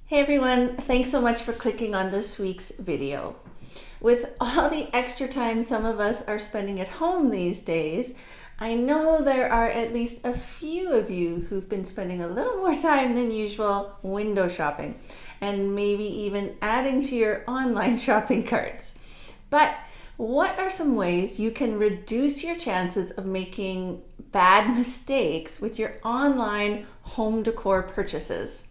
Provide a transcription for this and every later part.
Hey everyone, thanks so much for clicking on this week's video. With all the extra time some of us are spending at home these days, I know there are at least a few of you who've been spending a little more time than usual window shopping and maybe even adding to your online shopping carts. But what are some ways you can reduce your chances of making bad mistakes with your online home decor purchases?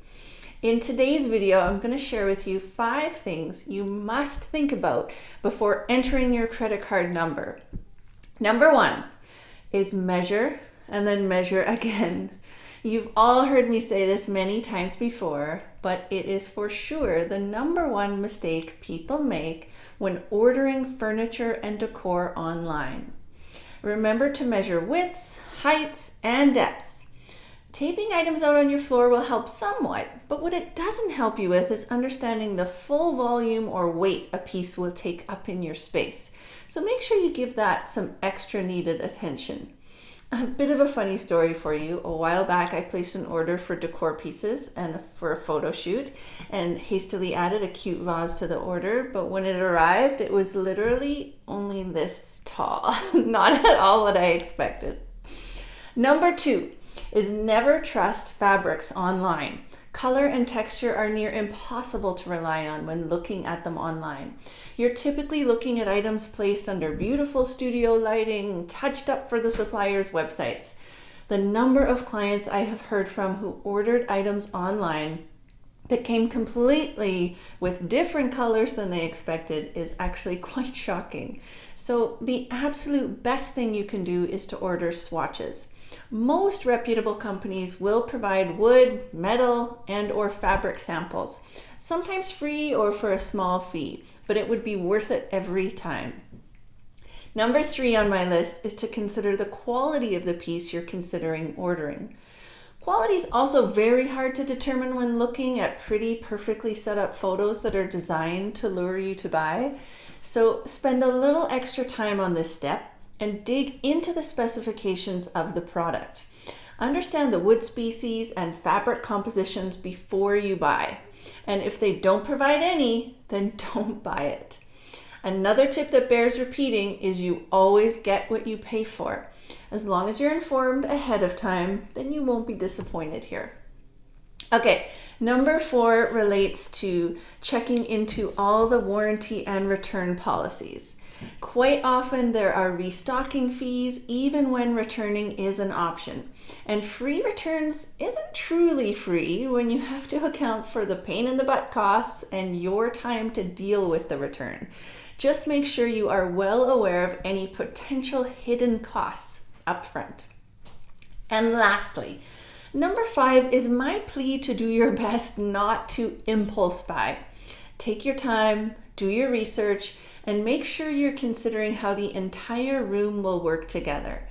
In today's video, I'm going to share with you 5 things you must think about before entering your credit card number. Number 1 is measure and then measure again. You've all heard me say this many times before, but it is for sure the number 1 mistake people make when ordering furniture and decor online. Remember to measure widths, heights, and depths. Taping items out on your floor will help somewhat, but what it doesn't help you with is understanding the full volume or weight a piece will take up in your space. So make sure you give that some extra needed attention. A bit of a funny story for you. A while back, I placed an order for decor pieces and for a photo shoot and hastily added a cute vase to the order, but when it arrived, it was literally only this tall. Not at all what I expected. Number 2 is never trust fabrics online. Color and texture are near impossible to rely on when looking at them online. You're typically looking at items placed under beautiful studio lighting, touched up for the supplier's websites. The number of clients I have heard from who ordered items online that came completely with different colors than they expected is actually quite shocking. So the absolute best thing you can do is to order swatches. Most reputable companies will provide wood, metal, and/or fabric samples, sometimes free or for a small fee, but it would be worth it every time. Number 3 on my list is to consider the quality of the piece you're considering ordering. Quality is also very hard to determine when looking at pretty, perfectly set up photos that are designed to lure you to buy. So spend a little extra time on this step and dig into the specifications of the product. Understand the wood species and fabric compositions before you buy. And if they don't provide any, then don't buy it. Another tip that bears repeating is you always get what you pay for. As long as you're informed ahead of time, then you won't be disappointed here. Okay, number 4 relates to checking into all the warranty and return policies. Quite often there are restocking fees even when returning is an option. And free returns isn't truly free when you have to account for the pain in the butt costs and your time to deal with the return. Just make sure you are well aware of any potential hidden costs upfront. And lastly, number 5 is my plea to do your best not to impulse buy. Take your time, do your research, and make sure you're considering how the entire room will work together.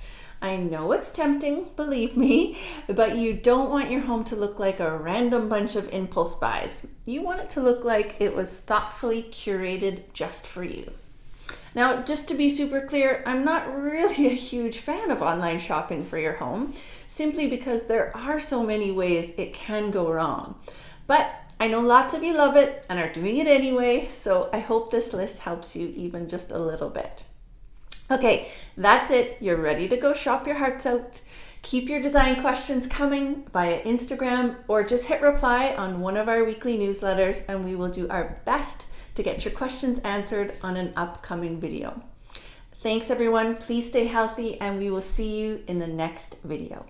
I know it's tempting, believe me, but you don't want your home to look like a random bunch of impulse buys. You want it to look like it was thoughtfully curated just for you. Now, just to be super clear, I'm not really a huge fan of online shopping for your home, simply because there are so many ways it can go wrong. But I know lots of you love it and are doing it anyway, so I hope this list helps you even just a little bit. Okay, that's it. You're ready to go shop your hearts out. Keep your design questions coming via Instagram or just hit reply on one of our weekly newsletters and we will do our best to get your questions answered on an upcoming video. Thanks everyone. Please stay healthy and we will see you in the next video.